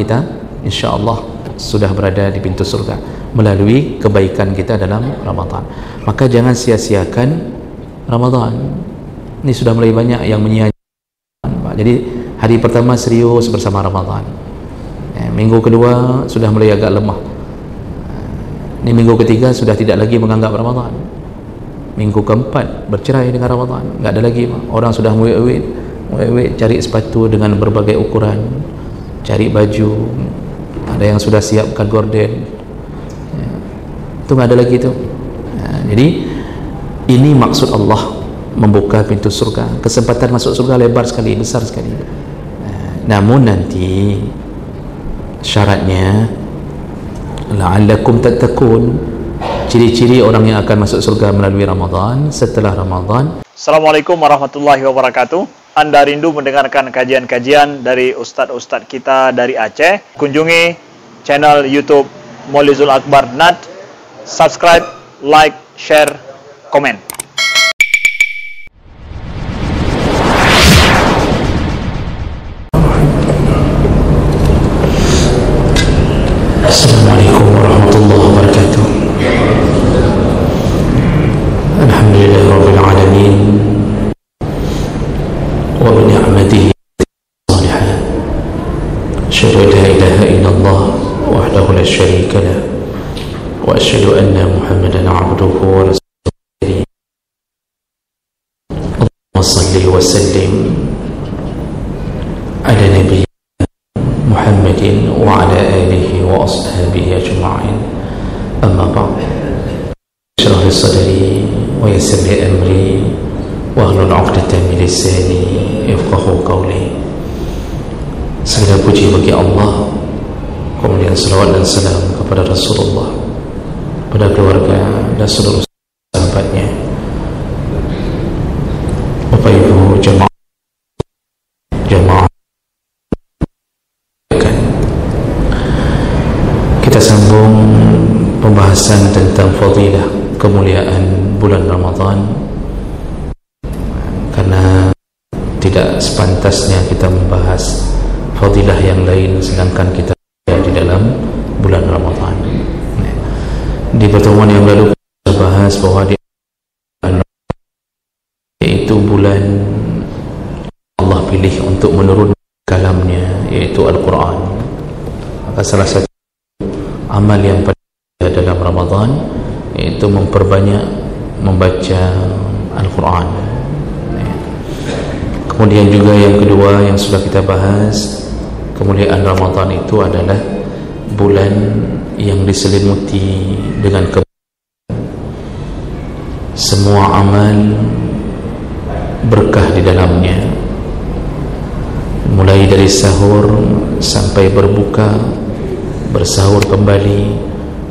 kita insya-Allah sudah berada di pintu surga melalui kebaikan kita dalam Ramadan. Maka jangan sia-siakan Ramadan. Ini sudah mulai banyak yang menyia-nyiakan. Jadi hari pertama serius bersama Ramadan, minggu kedua sudah mulai agak lemah, ini minggu ketiga sudah tidak lagi menganggap Ramadan, minggu keempat bercerai dengan Ramadan, nggak ada lagi. Orang sudah wait cari sepatu dengan berbagai ukuran, cari baju, ada yang sudah siapkan gorden, itu nggak ada lagi itu. Jadi ini maksud Allah membuka pintu surga. Kesempatan masuk surga lebar sekali, besar sekali. Namun nanti syaratnya la'allakum tattaqun. Ciri-ciri orang yang akan masuk surga melalui Ramadan, setelah Ramadan. Assalamualaikum warahmatullahi wabarakatuh. Anda rindu mendengarkan kajian-kajian dari ustadz-ustadz kita dari Aceh? Kunjungi channel YouTube Maulizul Akbar NAD. Subscribe, like, share, komen. Assalamualaikum warahmatullahi wabarakatuh. Alhamdulillahirabbil alamin wa bi ni'matihi shalihan. Asyhadu an la ilaha illallah wahdahu la syarika lah wa asyhadu anna Muhammadan 'abduhu wa rasuluhu. Allahumma shalli wa sallim ala nabiyyina Muhammadin wa ala alihi wa ashabihi ajma'in. Amma ba'd. Shrah li sadri wa yassir li amri wa hlul 'uqdatam min lisani yafqahu qawli. Segala puji bagi Allah, kemudian salawat dan salam kepada Rasulullah, pada keluarga dan seluruh sahabatnya. Bapak Ibu jemaah kita sambung pembahasan tentang fadilah, kemuliaan bulan Ramadan, karena tidak sepantasnya kita membahas fadilah yang lain sedangkan kita ada di dalam bulan Ramadan. Di pertemuan yang lalu kita bahas bahwa di yaitu bulan Allah pilih untuk menurunkan kalamnya, yaitu Al-Quran. Maka salah satu amal yang pada dalam Ramadan yaitu memperbanyak membaca Al-Quran. Kemudian juga yang kedua yang sudah kita bahas, kemuliaan Ramadan itu adalah bulan yang diselimuti dengan kebaikan. Semua amal berkah di dalamnya, mulai dari sahur sampai berbuka, bersahur kembali,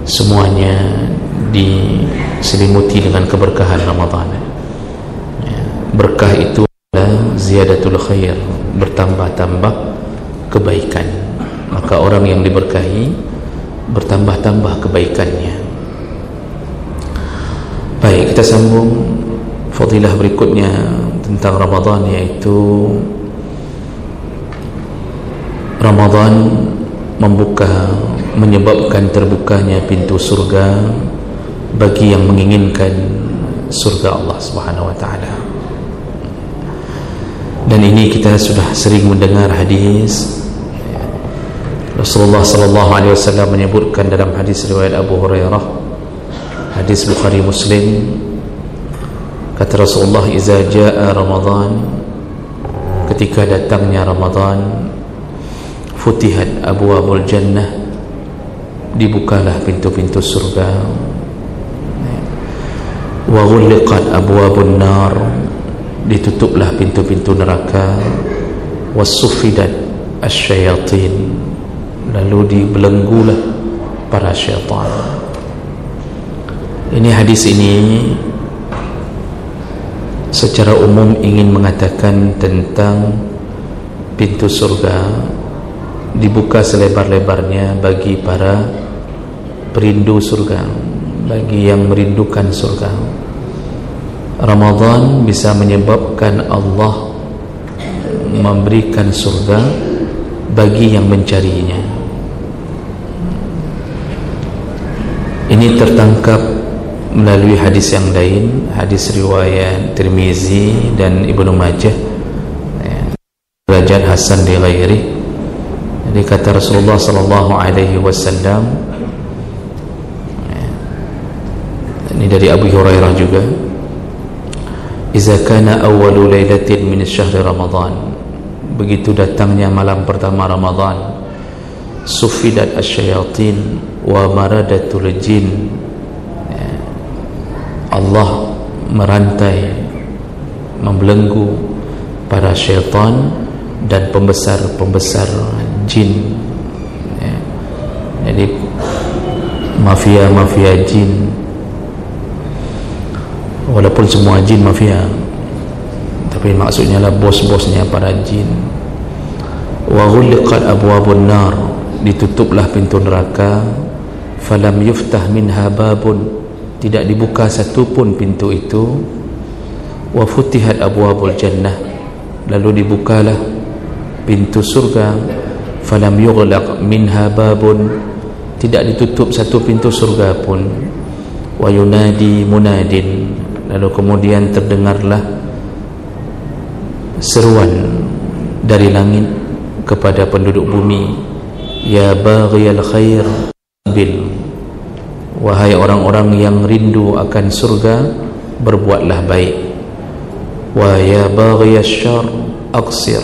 semuanya diselimuti dengan keberkahan Ramadan. Berkah itu adalah ziyadatul khair, bertambah-tambah kebaikan. Maka orang yang diberkahi bertambah-tambah kebaikannya. Baik, kita sambung fadilah berikutnya tentang Ramadan, yaitu Ramadan menyebabkan terbukanya pintu surga bagi yang menginginkan surga Allah Subhanahu wa taala. Dan ini kita sudah sering mendengar hadis Rasulullah sallallahu alaihi wasallam menyebutkan dalam hadis riwayat Abu Hurairah, hadis Bukhari Muslim, kata Rasulullah, "Iza jaa Ramadan," ketika datangnya Ramadan, "futihat abwabul jannah," dibukalah pintu-pintu surga, "wa ghulliqat abwabun nar," ditutuplah pintu-pintu neraka, "wa suffidat asyayatin," lalu dibelenggulah para syaitan. Ini hadis ini secara umum ingin mengatakan tentang pintu surga dibuka selebar-lebarnya bagi para perindu surga, bagi yang merindukan surga. Ramadan bisa menyebabkan Allah memberikan surga bagi yang mencarinya. Ini tertangkap melalui hadis yang lain, hadis riwayat Tirmizi dan Ibnu Majah, derajat hasan di ghairi. Jadi kata Rasulullah sallallahu alaihi wasallam, ini dari Abu Hurairah juga, "Iza kana awwalu lailatin min syahr Ramadan," begitu datangnya malam pertama Ramadan, "sufidat asyayatin wa maradatul jin," Allah merantai, membelenggu para syaitan dan pembesar-pembesar jin. Jadi mafia-mafia jin, walaupun semua jin mafia, tapi maksudnya lah bos-bosnya para jin. Wa ghuliqat abwabun nar, ditutuplah pintu neraka. Falam yuftah minha babun, tidak dibuka satu pun pintu itu. Wa futihat abwabul jannah, lalu dibukalah pintu surga. Falam yughlaq minha babun, tidak ditutup satu pintu surga pun. Wa yunadi munadin, lalu kemudian terdengarlah seruan dari langit kepada penduduk bumi, "Ya baghiyal khair bil," wahai orang-orang yang rindu akan surga, berbuatlah baik. "Wa ya baghiyasy syarr aqsir,"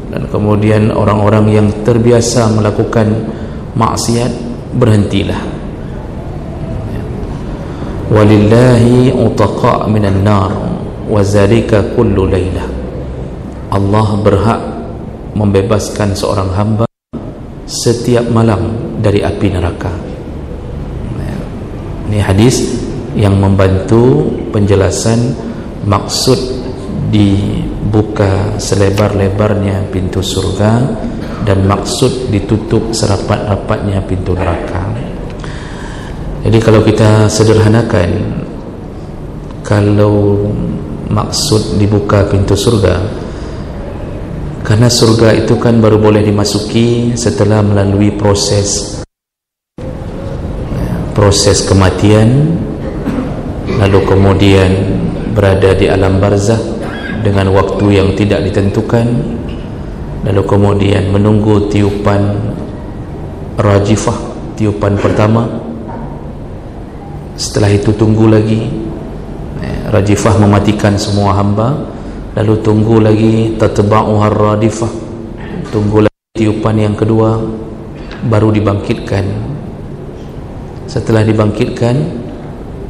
dan kemudian orang-orang yang terbiasa melakukan maksiat, berhentilah. "Walillahi utaqa minan nar wa zalika kullu lailah," Allah berhak membebaskan seorang hamba setiap malam dari api neraka. Ini hadis yang membantu penjelasan maksud dibuka selebar-lebarnya pintu surga dan maksud ditutup serapat-rapatnya pintu neraka. Jadi kalau kita sederhanakan, kalau maksud dibuka pintu surga, karena surga itu kan baru boleh dimasuki setelah melalui proses kematian, lalu kemudian berada di alam barzakh dengan waktu yang tidak ditentukan, lalu kemudian menunggu tiupan rajifah, tiupan pertama. Setelah itu tunggu lagi, rajifah mematikan semua hamba, lalu tunggu lagi tatba'uhar radifah, tunggu lagi tiupan yang kedua, baru dibangkitkan. Setelah dibangkitkan,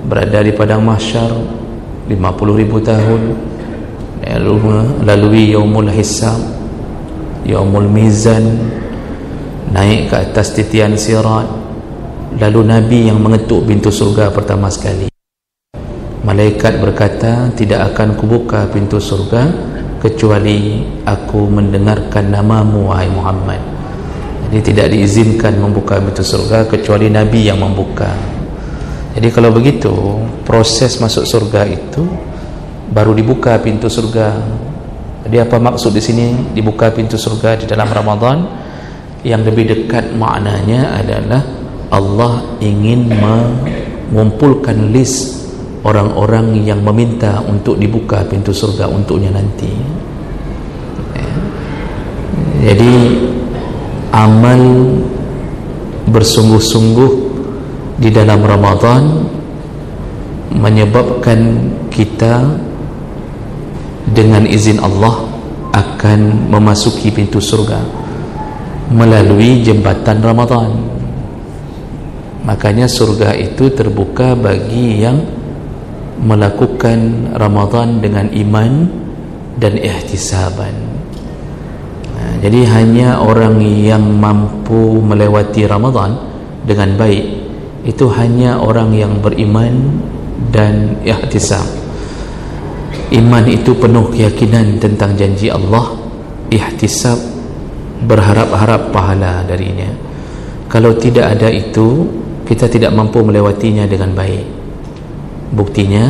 berada di padang mahsyar 50.000 tahun, lalui yaumul hisab, yaumul mizan, naik ke atas titian sirat, lalu Nabi yang mengetuk pintu surga pertama sekali. Malaikat berkata, "Tidak akan kubuka pintu surga kecuali aku mendengarkan namamu, wahai Muhammad." Jadi tidak diizinkan membuka pintu surga kecuali Nabi yang membuka. Jadi kalau begitu, proses masuk surga itu baru dibuka pintu surga. Jadi apa maksud di sini dibuka pintu surga di dalam Ramadan? Yang lebih dekat maknanya adalah Allah ingin mengumpulkan list orang-orang yang meminta untuk dibuka pintu surga untuknya nanti. Jadi amal bersungguh-sungguh di dalam Ramadan menyebabkan kita dengan izin Allah akan memasuki pintu surga melalui jembatan Ramadan. Makanya surga itu terbuka bagi yang melakukan Ramadan dengan iman dan ihtisaban. Jadi hanya orang yang mampu melewati Ramadan dengan baik, itu hanya orang yang beriman dan ihtisab. Iman itu penuh keyakinan tentang janji Allah, ihtisab berharap-harap pahala darinya. Kalau tidak ada itu, kita tidak mampu melewatinya dengan baik. Buktinya,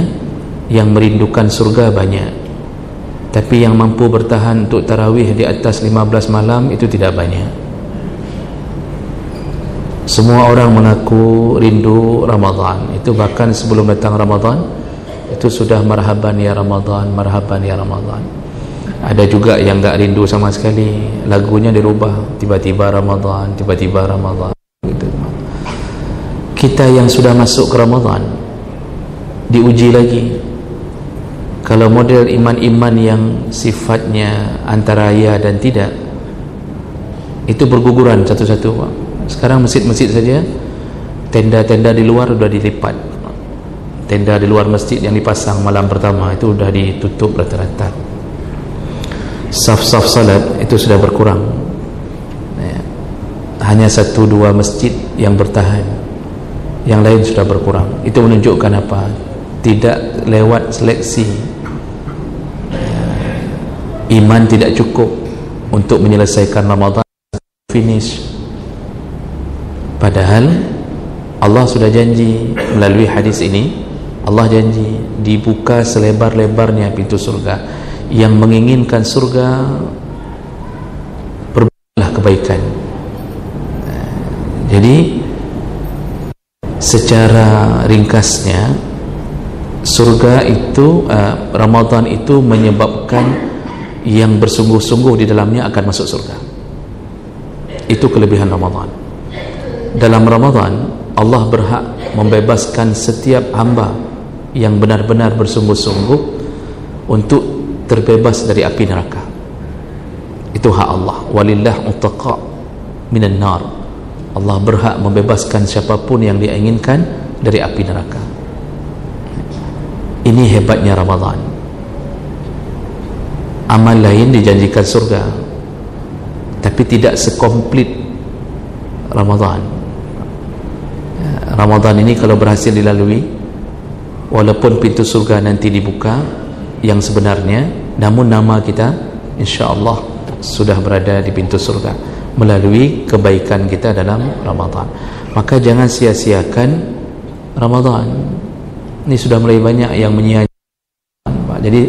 yang merindukan surga banyak, tapi yang mampu bertahan untuk tarawih di atas 15 malam itu tidak banyak. Semua orang mengaku rindu Ramadan. Itu bahkan sebelum datang Ramadan itu sudah marhaban ya Ramadan, marhaban ya Ramadan. Ada juga yang enggak rindu sama sekali, lagunya dirubah, tiba-tiba Ramadan, tiba-tiba Ramadan gitu. Kita yang sudah masuk ke Ramadan diuji lagi. Kalau model iman-iman yang sifatnya antara ya dan tidak, itu berguguran satu-satu, Pak. Sekarang masjid-masjid saja, tenda-tenda di luar sudah dilipat. Tenda di luar masjid yang dipasang malam pertama itu sudah ditutup rata-rata. Saf-saf salat itu sudah berkurang. Hanya 1-2 masjid yang bertahan, yang lain sudah berkurang. Itu menunjukkan apa? Tidak lewat seleksi. Iman tidak cukup untuk menyelesaikan Ramadan finish. Padahal Allah sudah janji melalui hadis ini, Allah janji dibuka selebar-lebarnya pintu surga. Yang menginginkan surga, berbuatlah kebaikan. Jadi secara ringkasnya, surga itu Ramadan itu menyebabkan yang bersungguh-sungguh di dalamnya akan masuk surga. Itu kelebihan Ramadan. Dalam Ramadan Allah berhak membebaskan setiap hamba yang benar-benar bersungguh-sungguh untuk terbebas dari api neraka. Itu hak Allah. Walillah utaqa minan nar. Allah berhak membebaskan siapapun yang dia inginkan dari api neraka. Ini hebatnya Ramadan. Amal lain dijanjikan surga, tapi tidak sekomplit Ramadan. Ramadan ini kalau berhasil dilalui, walaupun pintu surga nanti dibuka yang sebenarnya, namun nama kita insya-Allah sudah berada di pintu surga melalui kebaikan kita dalam Ramadan. Maka jangan sia-siakan Ramadan. Ini sudah mulai banyak yang menyia-nyiakan. Jadi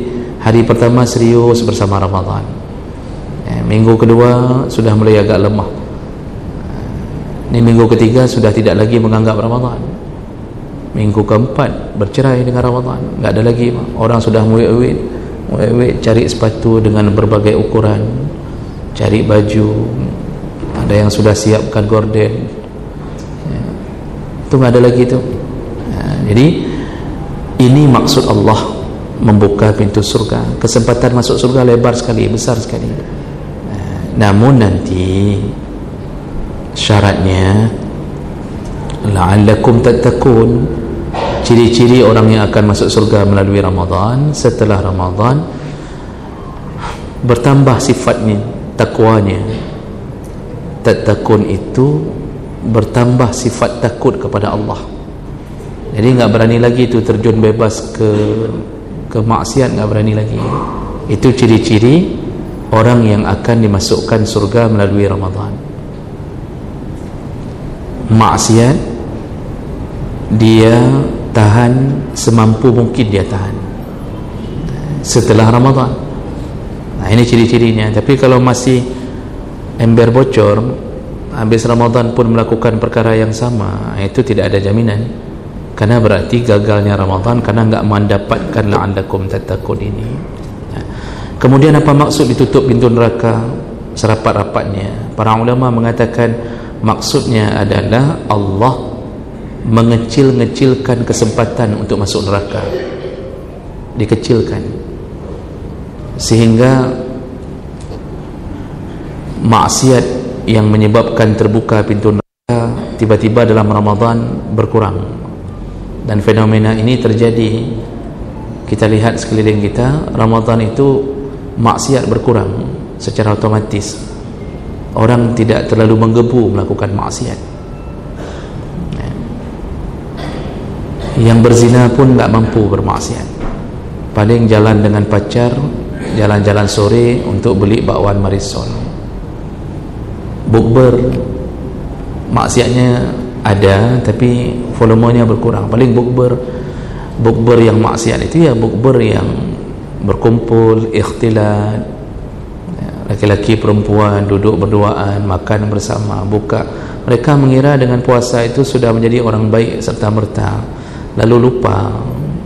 hari pertama serius bersama Ramadan, minggu kedua sudah mulai agak lemah, ini minggu ketiga sudah tidak lagi menganggap Ramadan, minggu keempat bercerai dengan Ramadan, enggak ada lagi. Orang sudah muwek-muwek cari sepatu dengan berbagai ukuran, cari baju, ada yang sudah siapkan gorden, itu enggak ada lagi itu. Jadi ini maksud Allah membuka pintu surga. Kesempatan masuk surga lebar sekali, besar sekali. Namun nanti syaratnya la'allakum tattaqun. Ciri-ciri orang yang akan masuk surga melalui Ramadan, setelah Ramadan bertambah sifatnya, takwanya. Tattaqun itu bertambah sifat takut kepada Allah. Jadi enggak berani lagi itu terjun bebas ke maksiat, enggak berani lagi. Itu ciri-ciri orang yang akan dimasukkan surga melalui Ramadan. Maksiat dia tahan semampu mungkin, dia tahan setelah Ramadan. Nah, ini ciri-cirinya. Tapi kalau masih ember bocor, habis Ramadan pun melakukan perkara yang sama, itu tidak ada jaminan. Karena berarti gagalnya Ramadan karena enggak mendapatkan la'allakum tattaqun ini. Kemudian apa maksud ditutup pintu neraka serapat-rapatnya? Para ulama mengatakan maksudnya adalah Allah mengecil-ngecilkan kesempatan untuk masuk neraka, dikecilkan, sehingga maksiat yang menyebabkan terbuka pintu neraka tiba-tiba dalam Ramadan berkurang. Dan fenomena ini terjadi, kita lihat sekeliling kita, Ramadan itu maksiat berkurang secara otomatis. Orang tidak terlalu menggebu melakukan maksiat. Yang berzina pun tak mampu bermaksiat, paling jalan dengan pacar, jalan-jalan sore untuk beli bakwan marisol. Bukber, maksiatnya ada tapi volumenya berkurang. Paling bukber yang maksiat itu ya bukber yang berkumpul, ikhtilat, laki-laki perempuan duduk berduaan, makan bersama, buka Mereka mengira dengan puasa itu sudah menjadi orang baik serta-merta, lalu lupa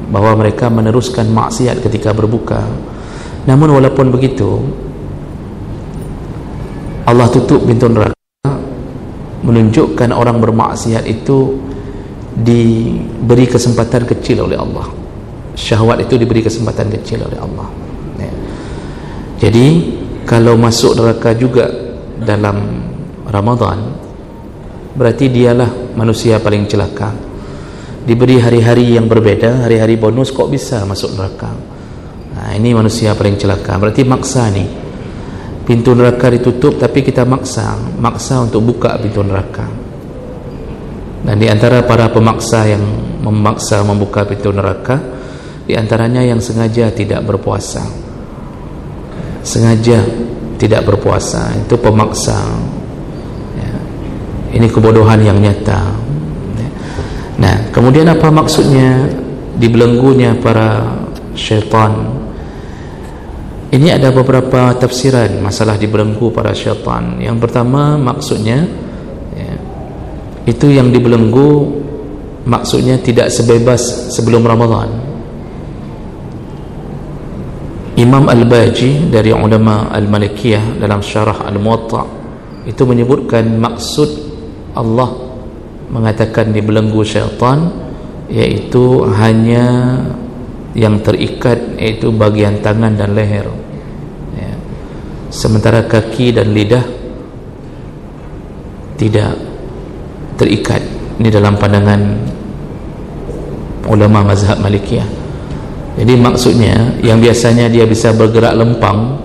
bahwa mereka meneruskan maksiat ketika berbuka. Namun walaupun begitu, Allah tutup pintu neraka, menunjukkan orang bermaksiat itu diberi kesempatan kecil oleh Allah. Syahwat itu diberi kesempatan kecil oleh Allah. Jadi kalau masuk neraka juga dalam Ramadan, berarti dialah manusia paling celaka. Diberi hari-hari yang berbeda, hari-hari bonus, kok bisa masuk neraka? Nah, ini manusia paling celaka. Berarti maksa nih, pintu neraka ditutup, tapi kita maksa untuk buka pintu neraka. Dan di antara para pemaksa yang memaksa membuka pintu neraka, di antaranya yang sengaja tidak berpuasa. Sengaja tidak berpuasa, itu pemaksa. Ini kebodohan yang nyata. Nah, kemudian apa maksudnya dibelenggunya para syaitan? Ini ada beberapa tafsiran masalah dibelenggu para syaitan. Yang pertama, maksudnya itu yang dibelenggu maksudnya tidak sebebas sebelum Ramadan. Imam Al-Baji dari ulama Al-Malikiyah dalam syarah Al-Muwatta itu menyebutkan maksud Allah mengatakan dibelenggu syaitan yaitu hanya yang terikat, yaitu bagian tangan dan leher, ya. Sementara kaki dan lidah tidak terikat. Ini dalam pandangan ulama mazhab Malikiyah. Jadi maksudnya yang biasanya dia bisa bergerak lempang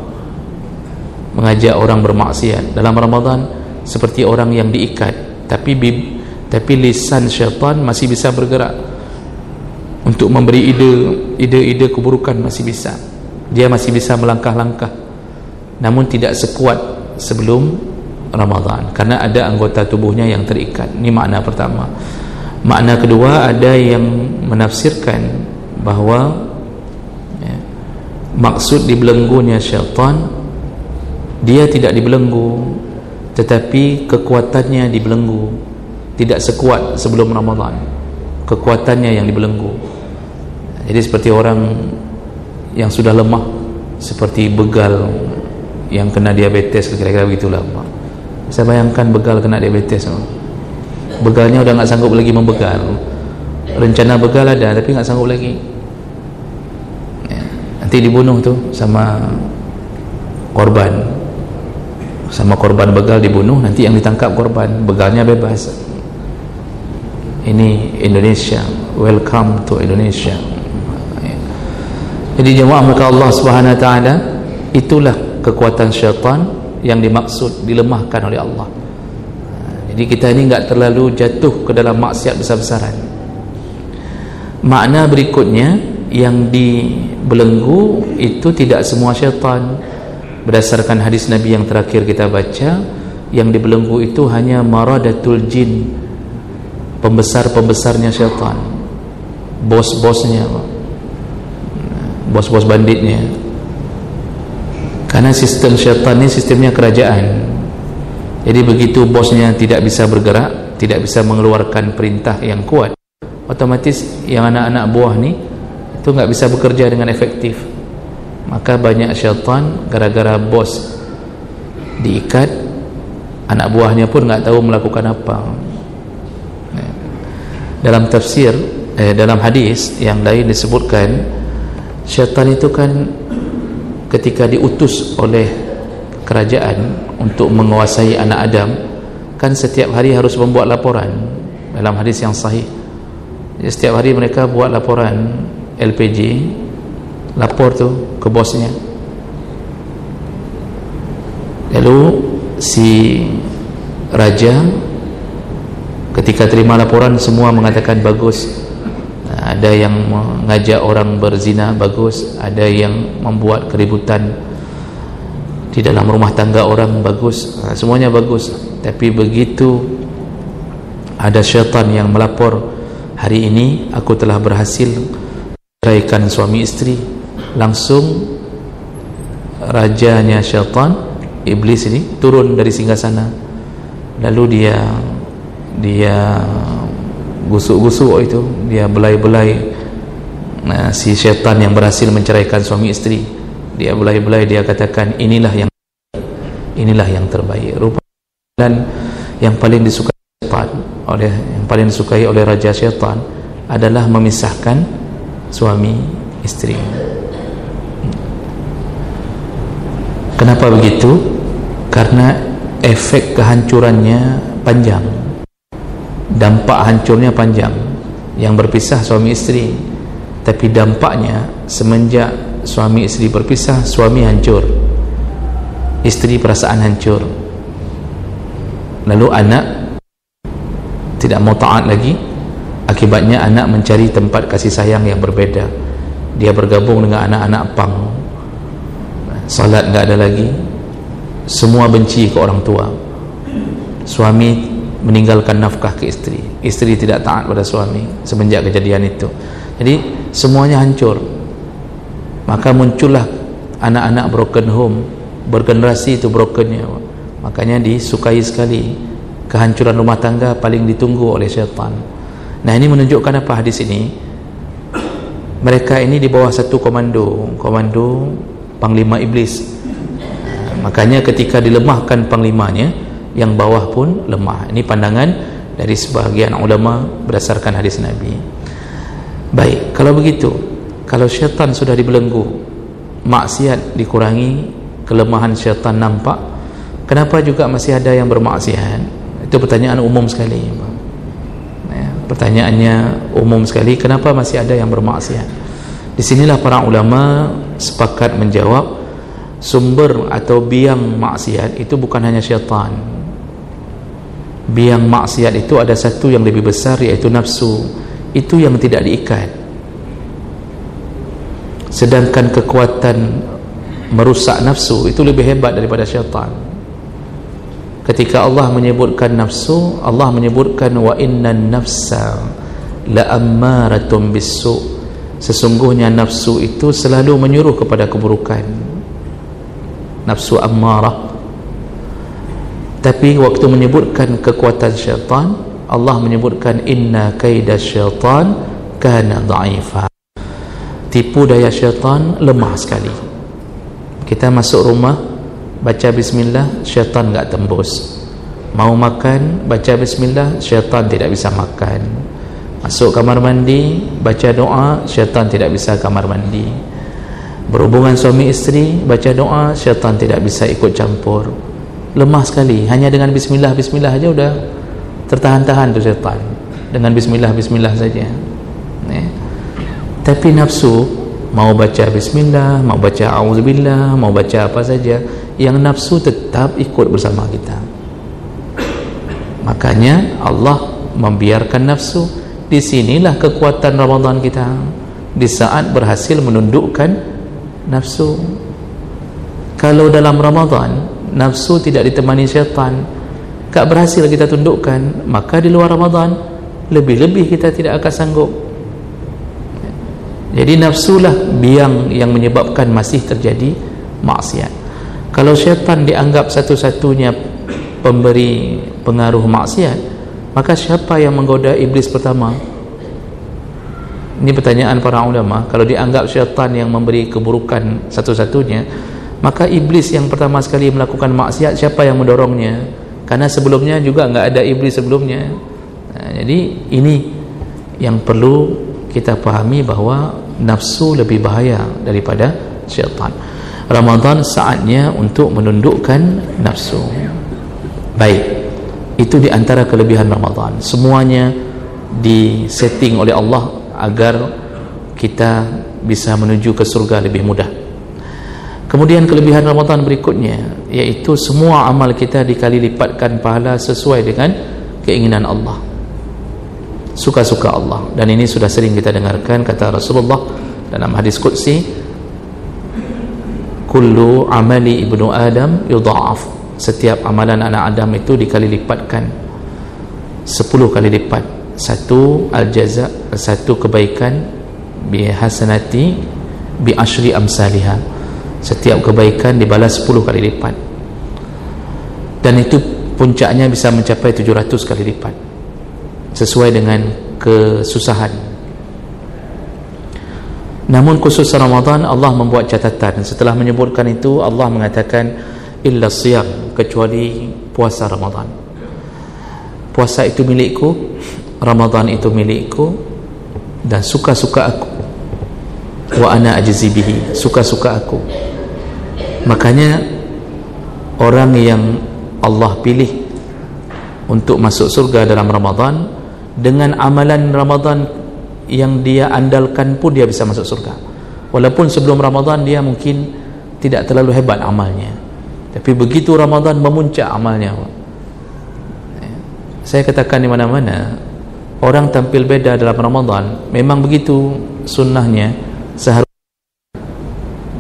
mengajak orang bermaksiat dalam Ramadan seperti orang yang diikat, tapi lisan syaitan masih bisa bergerak untuk memberi ide keburukan, masih bisa. Dia masih bisa melangkah-langkah, namun tidak sekuat sebelum Ramadan karena ada anggota tubuhnya yang terikat. Ini makna pertama. Makna kedua, ada yang menafsirkan bahwa maksud dibelenggunya syaitan, dia tidak dibelenggu, tetapi kekuatannya dibelenggu, tidak sekuat sebelum Ramadan. Kekuatannya yang dibelenggu. Jadi seperti orang yang sudah lemah, seperti begal yang kena diabetes, kira-kira begitulah. Saya bayangkan begal kena diabetes, begalnya udah nggak sanggup lagi membegal. Rencana begal ada, tapi nggak sanggup lagi. Nanti dibunuh tuh sama korban begal, dibunuh, nanti yang ditangkap korban, begalnya bebas. Ini Indonesia, welcome to Indonesia. Jadi jemaah muka Allah Subhanahu wa taala, itulah kekuatan syaitan yang dimaksud dilemahkan oleh Allah. Jadi kita ini enggak terlalu jatuh ke dalam maksiat besar-besaran. Makna berikutnya, yang dibelenggu itu tidak semua syaitan. Berdasarkan hadis Nabi yang terakhir kita baca, yang dibelenggu itu hanya maradatul jin, pembesar-pembesarnya syaitan, bos-bosnya, bos-bos banditnya. Karena sistem syaitan ini sistemnya kerajaan. Jadi begitu bosnya tidak bisa bergerak, tidak bisa mengeluarkan perintah yang kuat, otomatis yang anak-anak buah ni itu nggak bisa bekerja dengan efektif. Maka banyak syaitan gara-gara bos diikat, anak buahnya pun nggak tahu melakukan apa. Dalam tafsir, dalam hadis yang lain disebutkan, syaitan itu kan ketika diutus oleh kerajaan untuk menguasai anak Adam, kan setiap hari harus membuat laporan. Dalam hadis yang sahih, setiap hari mereka buat laporan LPG, lapor tuh ke bosnya. Lalu si raja ketika terima laporan semua mengatakan bagus. Ada yang mengajak orang berzina, bagus. Ada yang membuat keributan di dalam rumah tangga orang, bagus. Semuanya bagus. Tapi begitu ada syaitan yang melapor, hari ini aku telah berhasil ceraikan suami istri, langsung rajanya syaitan, iblis ini turun dari singgasana. Lalu dia dia gusuk-gusuk itu, dia belai-belai. Si syaitan yang berhasil menceraikan suami isteri, dia belai-belai, dia katakan inilah yang terbaik. Rupanya dan yang paling disukai oleh raja syaitan adalah memisahkan suami isteri. Kenapa begitu? Karena efek kehancurannya panjang, dampak hancurnya panjang. Yang berpisah suami isteri, tapi dampaknya semenjak suami isteri berpisah, suami hancur, isteri perasaan hancur, lalu anak tidak mau taat lagi. Akibatnya anak mencari tempat kasih sayang yang berbeda. Dia bergabung dengan anak-anak pang, salat enggak ada lagi, semua benci ke orang tua. Suami meninggalkan nafkah ke isteri, isteri tidak taat pada suami semenjak kejadian itu. Jadi semuanya hancur. Maka muncullah anak-anak broken home, bergenerasi itu brokennya. Makanya disukai sekali. Kehancuran rumah tangga paling ditunggu oleh syaitan. Nah, ini menunjukkan apa hadis ini? Mereka ini di bawah satu komando panglima iblis. Makanya ketika dilemahkan panglimanya, yang bawah pun lemah. Ini pandangan dari sebahagian ulama berdasarkan hadis Nabi. Baik, kalau begitu, kalau syaitan sudah dibelenggu, maksiat dikurangi, kelemahan syaitan nampak, kenapa juga masih ada yang bermaksiat? Itu pertanyaan umum sekali. Pertanyaannya umum sekali, kenapa masih ada yang bermaksiat? Di sinilah para ulama sepakat menjawab, sumber atau biang maksiat itu bukan hanya syaitan. Biang maksiat itu ada satu yang lebih besar, yaitu nafsu. Itu yang tidak diikat. Sedangkan kekuatan merusak nafsu itu lebih hebat daripada syaitan. Ketika Allah menyebutkan nafsu, Allah menyebutkan wa innan nafsa la'ammaratun bisu'. Sesungguhnya nafsu itu selalu menyuruh kepada keburukan. Nafsu ammarah. Tapi waktu menyebutkan kekuatan syaitan, Allah menyebutkan inna kaida syaitan kana dha'ifa. Tipu daya syaitan lemah sekali. Kita masuk rumah, baca bismillah, syaitan enggak tembus. Mau makan, baca bismillah, syaitan tidak bisa makan. Masuk kamar mandi, baca doa, syaitan tidak bisa kamar mandi. Berhubungan suami isteri, baca doa, syaitan tidak bisa ikut campur. Lemah sekali. Hanya dengan bismillah aja udah tertahan-tahan tu syaitan. Dengan bismillah saja. Tapi nafsu mau baca bismillah, mau baca auzubillah, mau baca apa saja, yang nafsu tetap ikut bersama kita. Makanya Allah membiarkan nafsu. Di sinilah kekuatan Ramadan kita, di saat berhasil menundukkan nafsu. Kalau dalam Ramadan nafsu tidak ditemani syaitan, tak berhasil kita tundukkan, maka di luar Ramadan lebih-lebih kita tidak akan sanggup. Jadi nafsulah biang yang menyebabkan masih terjadi maksiat. Kalau syaitan dianggap satu-satunya pemberi pengaruh maksiat, maka siapa yang menggoda iblis pertama? Ini pertanyaan para ulama. Kalau dianggap syaitan yang memberi keburukan satu-satunya, maka iblis yang pertama sekali melakukan maksiat, siapa yang mendorongnya? Karena sebelumnya juga enggak ada iblis sebelumnya. Jadi ini yang perlu kita pahami, bahwa nafsu lebih bahaya daripada syaitan. Ramadan saatnya untuk menundukkan nafsu. Baik, itu di antara kelebihan Ramadan. Semuanya disetting oleh Allah agar kita bisa menuju ke surga lebih mudah. Kemudian kelebihan Ramadan berikutnya, yaitu semua amal kita dikali lipatkan pahala sesuai dengan keinginan Allah, suka-suka Allah. Dan ini sudah sering kita dengarkan kata Rasulullah dalam hadis qudsi, kullu amali ibnu Adam yudha'af. Setiap amalan anak Adam itu dikali lipatkan 10 kali lipat. Satu al-jaza, satu kebaikan, bi hasanati bi asyri amsalihah. Setiap kebaikan dibalas 10 kali lipat. Dan itu puncaknya bisa mencapai 700 kali lipat. sesuai dengan kesusahan. Namun khusus Ramadan Allah membuat catatan. Setelah menyebutkan itu, Allah mengatakan illa siyam, kecuali puasa Ramadan. Puasa itu milikku, Ramadan itu milikku, dan suka-suka aku, wa ana ajzi bihi, suka-suka aku. Makanya orang yang Allah pilih untuk masuk surga dalam Ramadan, dengan amalan Ramadan yang dia andalkan pun dia bisa masuk surga. Walaupun sebelum Ramadan dia mungkin tidak terlalu hebat amalnya, tapi begitu Ramadan memuncak amalnya. Saya katakan di mana-mana, orang tampil beda dalam Ramadan, memang begitu sunnahnya seharusnya.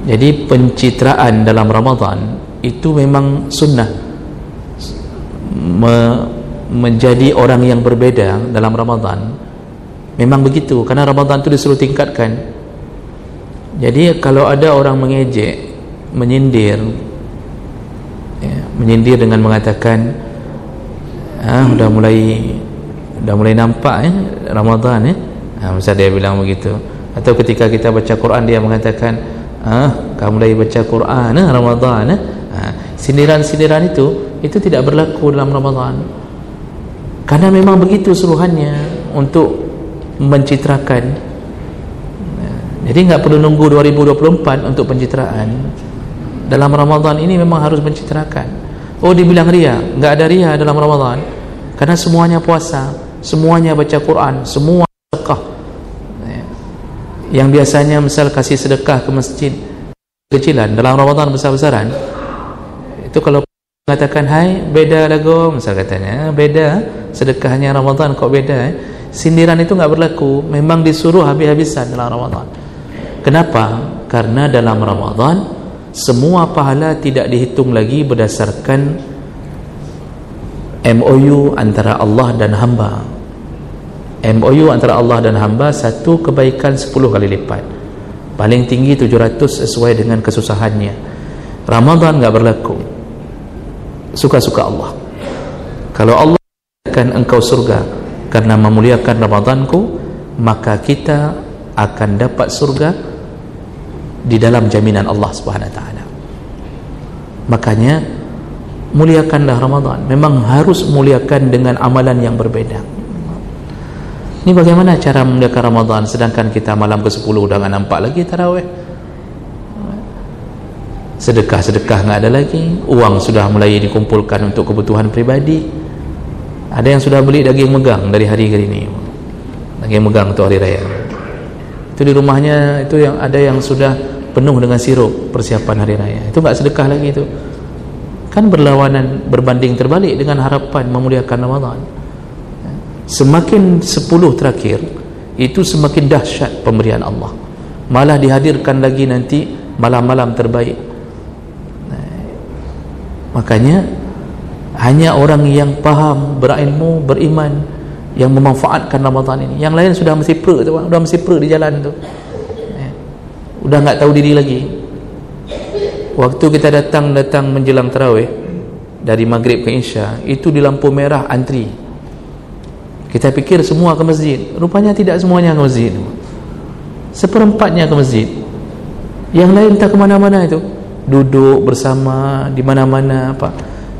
Jadi pencitraan dalam Ramadan itu memang sunnah. Menjadi orang yang berbeda dalam Ramadan memang begitu, karena Ramadan itu disuruh tingkatkan. Jadi kalau ada orang mengejek, menyindir, menyindir dengan mengatakan udah mulai nampak Ramadan misal dia bilang begitu, atau ketika kita baca Quran dia mengatakan kamu mulai baca Quran Ramadan, sindiran-sindiran itu tidak berlaku dalam Ramadan, karena memang begitu suruhannya untuk mencitrakan. Jadi nggak perlu nunggu 2024 untuk pencitraan. Dalam Ramadan ini memang harus mencitrakan. Oh, dibilang ria, nggak ada ria dalam Ramadan, karena semuanya puasa, semuanya baca Quran, semua sedekah. Yang biasanya misal kasih sedekah ke masjid kecilan, dalam Ramadan besar-besaran, itu kalau mengatakan hai beda lagu, misal katanya beda sedekahnya Ramadan kok beda, sindiran itu nggak berlaku. Memang disuruh habis-habisan dalam Ramadan. Kenapa? Karena dalam Ramadan semua pahala tidak dihitung lagi berdasarkan MOU antara Allah dan hamba. MOU antara Allah dan hamba, satu kebaikan 10 kali lipat, paling tinggi 700 sesuai dengan kesusahannya. Ramadan nggak berlaku, suka-suka Allah. Kalau Allah akan engkau surga karena memuliakan Ramadanku, maka kita akan dapat surga di dalam jaminan Allah Subhanahu wa taala. Makanya muliakanlah Ramadan. Memang harus muliakan dengan amalan yang berbeda. Ini bagaimana cara memuliakan Ramadan sedangkan kita malam ke-10 udah nggak nampak lagi tarawih, sedekah nggak ada lagi, uang sudah mulai dikumpulkan untuk kebutuhan pribadi. Ada yang sudah beli daging megang dari hari ke ini, daging megang untuk hari raya. Itu di rumahnya itu yang ada yang sudah penuh dengan sirup persiapan hari raya. Itu nggak sedekah lagi, itu kan berlawanan, berbanding terbalik dengan harapan memuliakan Ramadan. Semakin 10 terakhir itu semakin dahsyat pemberian Allah, malah dihadirkan lagi nanti malam-malam terbaik. Makanya hanya orang yang faham, berilmu, beriman yang memanfaatkan Ramadan ini. Yang lain sudah mesti per tu, sudah mesti per di jalan tu, udah nggak tahu diri lagi. Waktu kita datang menjelang tarawih dari maghrib ke isya, itu di lampu merah antri. Kita pikir semua ke masjid, rupanya tidak semuanya ke masjid, seperempatnya ke masjid. Yang lain tak kemana-mana, itu duduk bersama di mana-mana apa.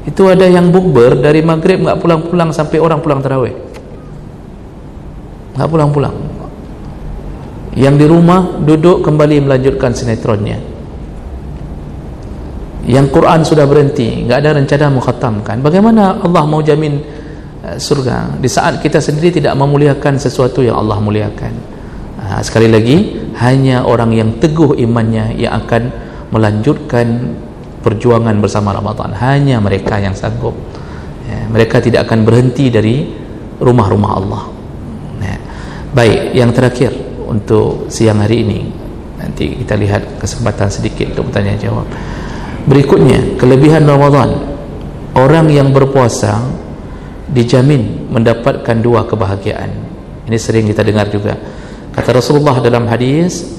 Itu ada yang bukber dari maghrib nggak pulang-pulang sampai orang pulang tarawih, nggak pulang-pulang. Yang di rumah duduk kembali melanjutkan sinetronnya. Yang Quran sudah berhenti, nggak ada rencana mukhatamkan. Bagaimana Allah mau jamin surga di saat kita sendiri tidak memuliakan sesuatu yang Allah muliakan? Sekali lagi, hanya orang yang teguh imannya yang akan melanjutkan perjuangan bersama Ramadan. Hanya mereka yang sanggup. Mereka tidak akan berhenti dari rumah-rumah Allah. Baik, yang terakhir untuk siang hari ini, nanti kita lihat kesempatan sedikit untuk bertanya jawab. Berikutnya, kelebihan Ramadan, orang yang berpuasa dijamin mendapatkan 2 kebahagiaan. Ini sering kita dengar juga. Kata Rasulullah dalam hadis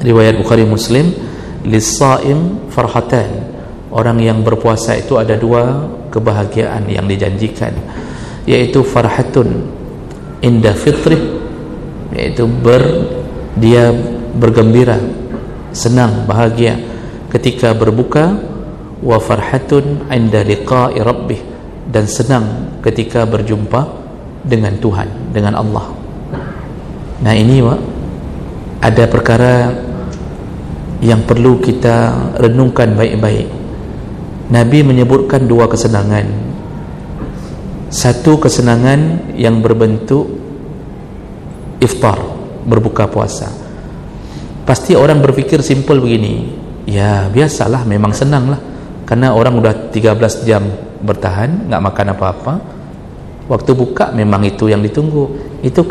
riwayat Bukhari Muslim, lis-shaim farhatan, orang yang berpuasa itu ada 2 kebahagiaan yang dijanjikan, yaitu farhatun inda fitrih, yaitu dia bergembira, senang, bahagia ketika berbuka, wa farhatun inda liqa'i rabbih, dan senang ketika berjumpa dengan Tuhan, dengan Allah. Nah ini ada perkara yang perlu kita renungkan baik-baik. Nabi menyebutkan dua kesenangan. Satu kesenangan yang berbentuk iftar, berbuka puasa. Pasti orang berfikir simple begini, ya biasalah, memang senang lah, karena orang udah 13 jam bertahan nggak makan apa-apa, waktu buka memang itu yang ditunggu. Itu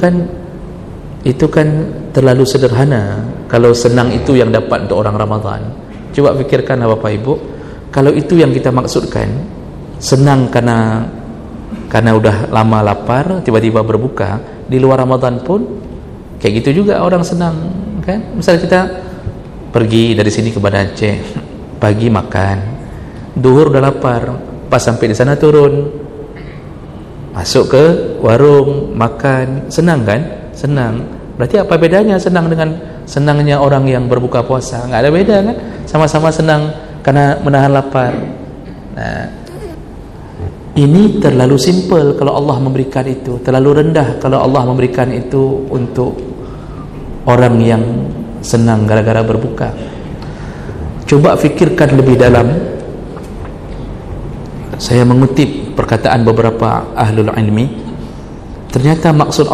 kan terlalu sederhana. Kalau senang itu yang dapat untuk orang Ramadan, coba fikirkan Bapak Ibu, kalau itu yang kita maksudkan, senang karena udah lama lapar, tiba-tiba berbuka, di luar Ramadan pun kayak gitu juga orang senang, kan? Misalnya kita pergi dari sini ke Banda Aceh, pagi makan, duhur udah lapar, pas sampai di sana turun, masuk ke warung makan, senang kan? Senang. Berarti apa bedanya senang dengan senangnya orang yang berbuka puasa? Nggak ada beda kan? Sama-sama senang karena menahan lapar. Nah, ini terlalu simple kalau Allah memberikan itu, terlalu rendah kalau Allah memberikan itu untuk orang yang senang gara-gara berbuka. Coba fikirkan lebih dalam. Saya mengutip perkataan beberapa ahlul ilmi. Ternyata maksud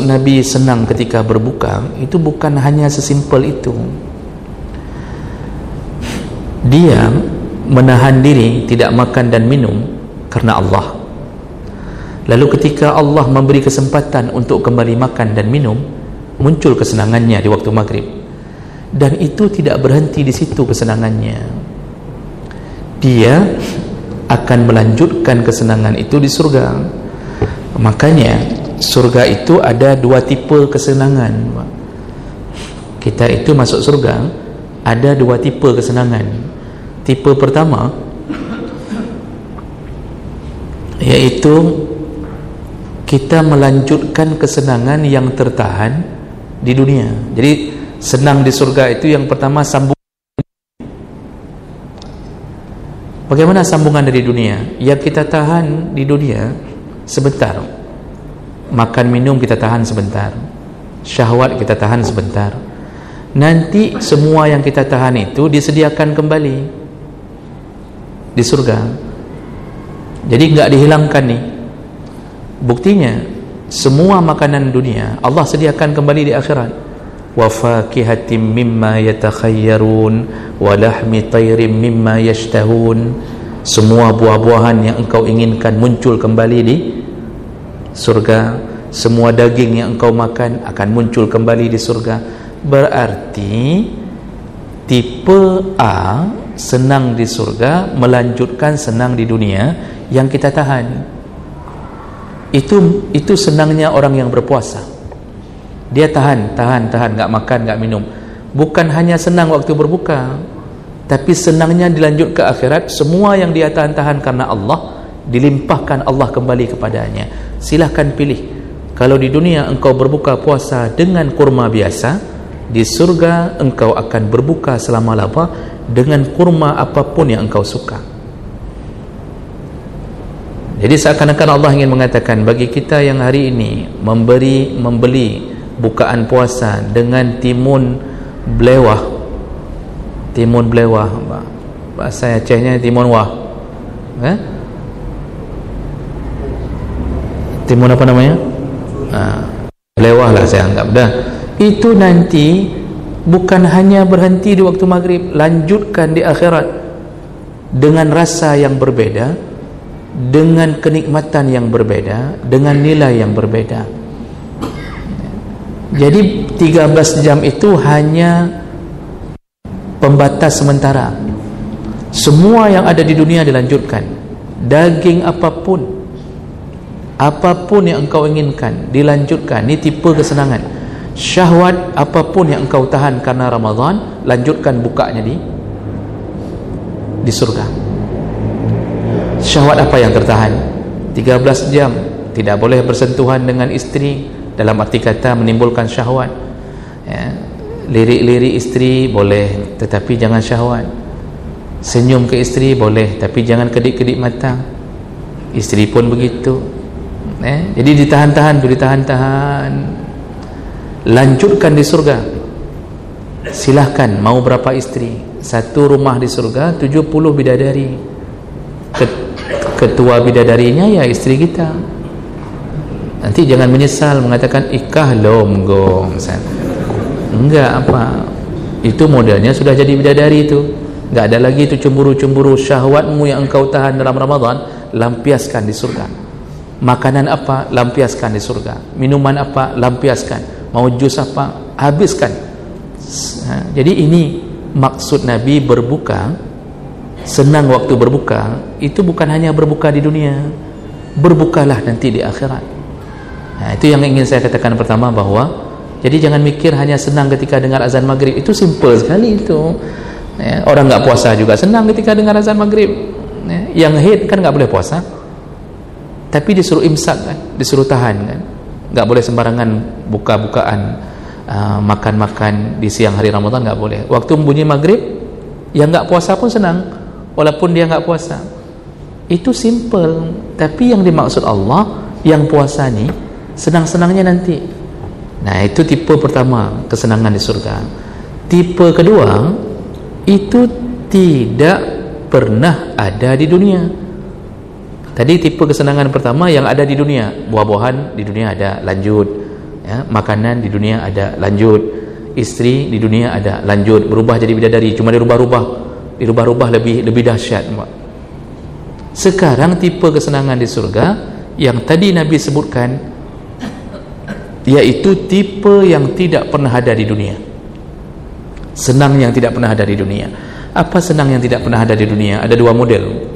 Nabi senang ketika berbuka itu bukan hanya sesimpel itu. Dia menahan diri tidak makan dan minum karena Allah. Lalu ketika Allah memberi kesempatan untuk kembali makan dan minum, muncul kesenangannya di waktu maghrib. Dan itu tidak berhenti di situ kesenangannya. Dia akan melanjutkan kesenangan itu di surga. Makanya surga itu ada dua tipe kesenangan. Kita itu masuk surga ada dua tipe kesenangan. Tipe pertama yaitu kita melanjutkan kesenangan yang tertahan di dunia. Jadi senang di surga itu yang pertama sambung. Bagaimana sambungan dari dunia? Yang kita tahan di dunia sebentar, makan minum kita tahan sebentar, syahwat kita tahan sebentar, nanti semua yang kita tahan itu disediakan kembali di surga. Jadi nggak dihilangkan nih. Buktinya semua makanan dunia Allah sediakan kembali di akhirat. Wa fakihatin mimma yatakhayyarun wa lahmi tayrin mimma yashtahun. Semua buah-buahan yang engkau inginkan muncul kembali di surga. Semua daging yang engkau makan akan muncul kembali di surga. Berarti tipe A senang di surga melanjutkan senang di dunia yang kita tahan. Itu senangnya orang yang berpuasa. Dia tahan, enggak makan, enggak minum. Bukan hanya senang waktu berbuka, tapi senangnya dilanjut ke akhirat. Semua yang dia tahan-tahan karena Allah dilimpahkan Allah kembali kepadanya. Silahkan pilih. Kalau di dunia engkau berbuka puasa dengan kurma biasa, di surga engkau akan berbuka selama-lama dengan kurma apapun yang engkau suka. Jadi seakan-akan Allah ingin mengatakan bagi kita yang hari ini membeli bukaan puasa dengan timun belewah, bahasa Acehnya timun wah, timun apa namanya? Belewah lah saya anggap dah. Itu nanti bukan hanya berhenti di waktu maghrib, lanjutkan di akhirat dengan rasa yang berbeda, dengan kenikmatan yang berbeda, dengan nilai yang berbeda. Jadi 13 jam itu hanya pembatas sementara. Semua yang ada di dunia dilanjutkan. Daging apapun yang engkau inginkan dilanjutkan. Ini tipe kesenangan. Syahwat apapun yang engkau tahan karena Ramadan, lanjutkan bukanya di surga. Syahwat apa yang tertahan 13 jam tidak boleh bersentuhan dengan isteri dalam arti kata menimbulkan syahwat, ya. Lirik-lirik isteri boleh tetapi jangan syahwat. Senyum ke isteri boleh tapi jangan kedip-kedip mata. Isteri pun begitu, jadi ditahan-tahan tu, ditahan-tahan. Lanjutkan di surga, silahkan mau berapa isteri. Satu rumah di surga 70 bidadari. Ketua bidadarinya ya isteri kita. Nanti jangan menyesal mengatakan ikah lom gong. Enggak apa, itu modelnya sudah jadi bidadari itu. Enggak ada lagi itu cemburu-cemburu. Syahwatmu yang engkau tahan dalam Ramadan, lampiaskan di surga. Makanan apa, lampiaskan di surga. Minuman apa, lampiaskan. Mau jus apa, habiskan. Jadi ini maksud Nabi berbuka. Senang waktu berbuka itu bukan hanya berbuka di dunia, berbukalah nanti di akhirat. Itu yang ingin saya katakan pertama, bahwa jadi jangan mikir hanya senang ketika dengar azan maghrib. Itu simple sekali itu, orang nggak puasa juga senang ketika dengar azan maghrib. Yang haid kan nggak boleh puasa, tapi disuruh imsak kan, disuruh tahan kan, nggak boleh sembarangan buka-bukaan, makan-makan di siang hari Ramadan nggak boleh. Waktu bunyi maghrib, yang nggak puasa pun senang walaupun dia nggak puasa. Itu simple. Tapi yang dimaksud Allah, yang puasa ni senang-senangnya nanti. Nah, itu tipe pertama, kesenangan di surga. Tipe kedua, itu tidak pernah ada di dunia. Tadi tipe kesenangan pertama yang ada di dunia, buah-buahan di dunia ada, lanjut, ya, makanan di dunia ada, lanjut, istri di dunia ada, lanjut, berubah jadi bidadari, cuma dirubah-rubah lebih dahsyat. Sekarang tipe kesenangan di surga yang tadi Nabi sebutkan, yaitu tipe yang tidak pernah ada di dunia. Senang yang tidak pernah ada di dunia. Apa senang yang tidak pernah ada di dunia? Ada dua model.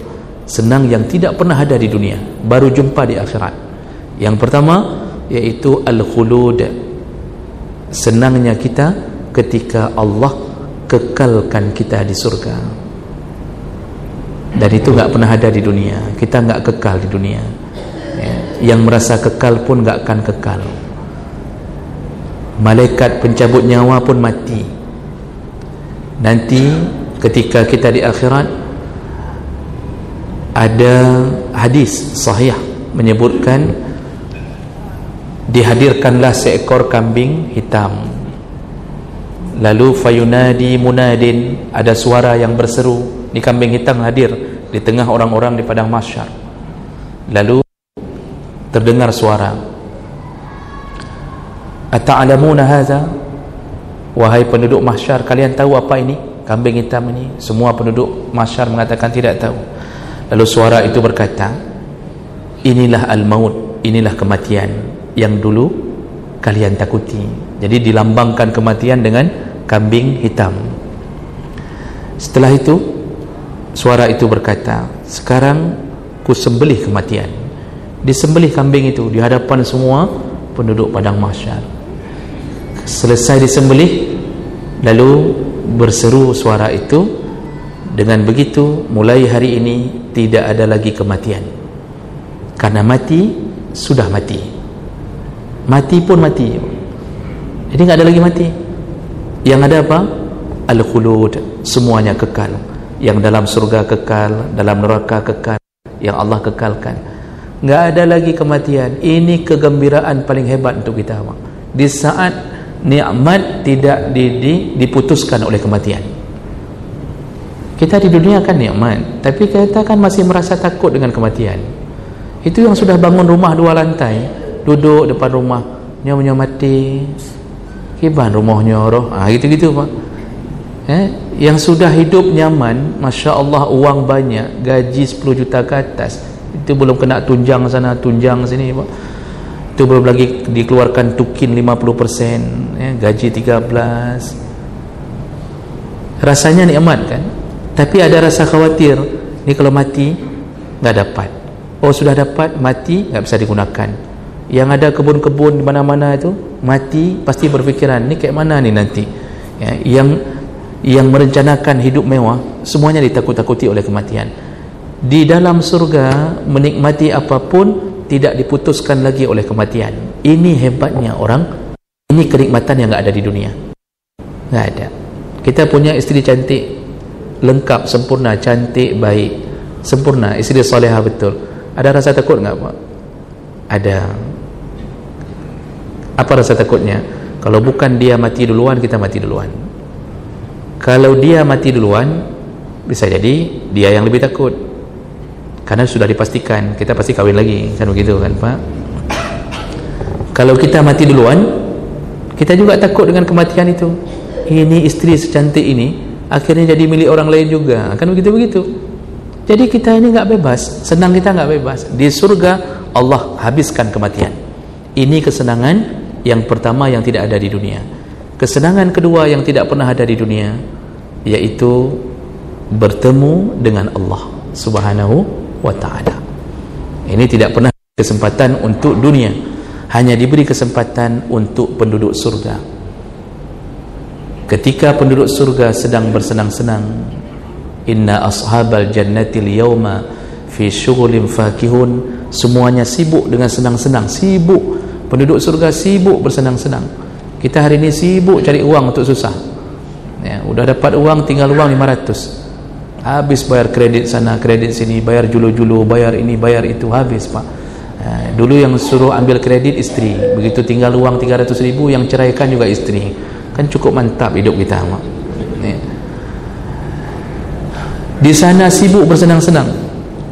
Senang yang tidak pernah ada di dunia, baru jumpa di akhirat. Yang pertama yaitu al-khulud. Senangnya kita ketika Allah kekalkan kita di surga. Dan itu enggak pernah ada di dunia. Kita enggak kekal di dunia, Yang merasa kekal pun enggak akan kekal. Malaikat pencabut nyawa pun mati. Nanti ketika kita di akhirat, ada hadis sahih menyebutkan dihadirkanlah seekor kambing hitam. Lalu fayunadi munadin, ada suara yang berseru. Ini kambing hitam hadir di tengah orang-orang di padang mahsyar. Lalu terdengar suara, ata'lamuna hadza, wahai penduduk mahsyar, kalian tahu apa ini kambing hitam ini? Semua penduduk mahsyar mengatakan tidak tahu. Lalu suara itu berkata, inilah al-maut, inilah kematian yang dulu kalian takuti. Jadi dilambangkan kematian dengan kambing hitam. Setelah itu suara itu berkata, sekarang ku sembelih kematian. Disembelih kambing itu di hadapan semua penduduk padang mahsyar. Selesai disembelih, lalu berseru suara itu, dengan begitu mulai hari ini tidak ada lagi kematian, karena mati sudah mati, mati pun mati, jadi tidak ada lagi mati. Yang ada apa? Al-khulud, semuanya kekal. Yang dalam surga kekal, dalam neraka kekal, yang Allah kekalkan. Tidak ada lagi kematian. Ini kegembiraan paling hebat untuk kita, di saat nikmat tidak diputuskan oleh kematian. Kita di dunia kan nikmat, tapi kita kan masih merasa takut dengan kematian. Itu yang sudah bangun rumah 2 lantai, duduk depan rumah, nyonya mati, kiban rumahnya roh, gitu-gitu Pak. Yang sudah hidup nyaman, Masya Allah, uang banyak, gaji 10 juta ke atas, itu belum kena tunjang sana, tunjang sini Pak. Itu belum lagi dikeluarkan tukin 50%, gaji 13. Rasanya nikmat kan? Tapi ada rasa khawatir, ni kalau mati nggak dapat. Oh sudah dapat, mati nggak bisa digunakan. Yang ada kebun-kebun di mana-mana itu mati, pasti berfikiran ni kayak mana ni nanti. Yang merencanakan hidup mewah, semuanya ditakut-takuti oleh kematian. Di dalam surga menikmati apapun tidak diputuskan lagi oleh kematian. Ini hebatnya orang, ini kenikmatan yang nggak ada di dunia, nggak ada. Kita punya istri cantik, lengkap, sempurna, cantik, baik, sempurna, istri salihah betul. Ada rasa takut nggak Pak? Ada. Apa rasa takutnya? Kalau bukan dia mati duluan, kita mati duluan. Kalau dia mati duluan, bisa jadi dia yang lebih takut, karena sudah dipastikan kita pasti kawin lagi, kan begitu kan Pak? Kalau kita mati duluan, kita juga takut dengan kematian itu. Ini istri secantik ini akhirnya jadi milik orang lain juga, kan begitu-begitu. Jadi kita ini nggak bebas, senang kita nggak bebas. Di surga Allah habiskan kematian. Ini kesenangan yang pertama yang tidak ada di dunia. Kesenangan kedua yang tidak pernah ada di dunia, yaitu bertemu dengan Allah Subhanahu wa ta'ala. Ini tidak pernah kesempatan untuk dunia, hanya diberi kesempatan untuk penduduk surga. Ketika penduduk surga sedang bersenang-senang, inna ashabal jannatil yawma fi syughulin fakihun, semuanya sibuk dengan senang-senang, sibuk. Penduduk surga sibuk bersenang-senang. Kita hari ini sibuk cari uang untuk susah. Ya, udah dapat uang, tinggal uang 500. Habis bayar kredit sana, kredit sini, bayar julu-julu, bayar ini, bayar itu, habis Pak. Dulu yang suruh ambil kredit istri, begitu tinggal uang 300.000, yang ceraikan juga istri. Kan cukup mantap hidup kita Pak. Ya. Di sana sibuk bersenang-senang.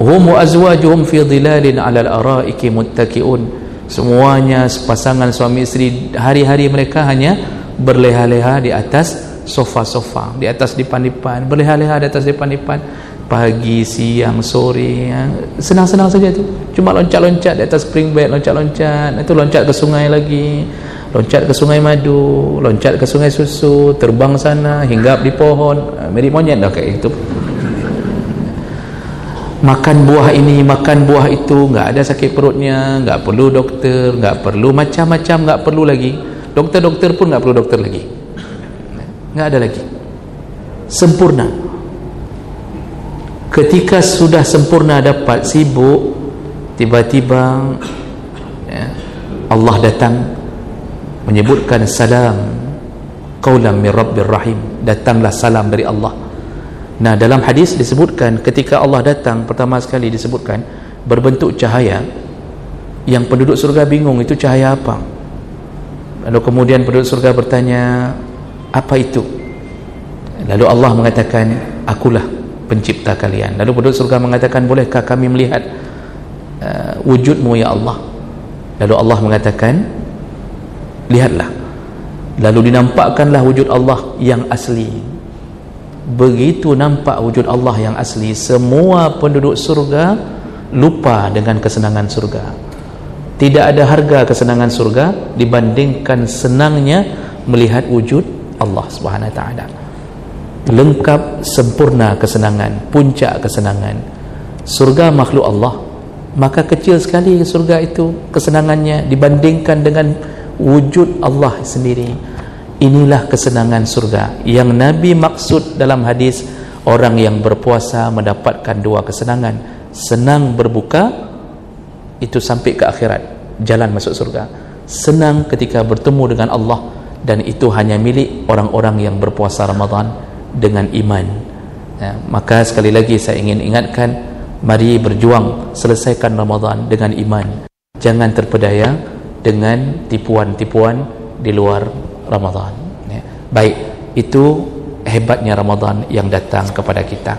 Hum wa azwajuhum fi dhilalin 'alal araiki muttaqiun. Semuanya pasangan suami istri, hari-hari mereka hanya berleha-leha di atas sofa-sofa, di atas dipan-dipan, berleha-leha di atas dipan-dipan, pagi, siang, sore, ya. Senang-senang saja tu. Cuma loncat-loncat di atas spring bed, loncat-loncat, itu loncat ke sungai lagi, loncat ke sungai madu, loncat ke sungai susu, terbang sana, hinggap di pohon, mirip monyet dah kayak itu. Makan buah ini, makan buah itu, nggak ada sakit perutnya, nggak perlu dokter, nggak perlu macam-macam, nggak perlu lagi dokter pun nggak perlu dokter lagi, nggak ada lagi, sempurna. Ketika sudah sempurna dapat sibuk, tiba-tiba ya, Allah datang menyebutkan salam, qaulan min rabbir rahim, datanglah salam dari Allah. Nah, dalam hadis disebutkan ketika Allah datang pertama sekali disebutkan berbentuk cahaya, yang penduduk surga bingung itu cahaya apa. Lalu kemudian penduduk surga bertanya, apa itu? Lalu Allah mengatakan, akulah pencipta kalian. Lalu penduduk surga mengatakan, bolehkah kami melihat wujudmu ya Allah? Lalu Allah mengatakan, lihatlah. Lalu dinampakkanlah wujud Allah yang asli. Begitu nampak wujud Allah yang asli, semua penduduk surga lupa dengan kesenangan surga. Tidak ada harga kesenangan surga dibandingkan senangnya melihat wujud Allah Subhanahu wa ta'ala. Lengkap, sempurna kesenangan, puncak kesenangan. Surga makhluk Allah, maka kecil sekali surga itu kesenangannya dibandingkan dengan wujud Allah sendiri. Inilah kesenangan surga yang Nabi maksud dalam hadis, orang yang berpuasa mendapatkan dua kesenangan, senang berbuka itu sampai ke akhirat, jalan masuk surga, senang ketika bertemu dengan Allah, dan itu hanya milik orang-orang yang berpuasa Ramadan dengan iman. Ya, maka sekali lagi saya ingin ingatkan, mari berjuang selesaikan Ramadan dengan iman, jangan terpedaya dengan tipuan-tipuan di luar Ramadan. Ya. Baik, itu hebatnya Ramadan yang datang kepada kita.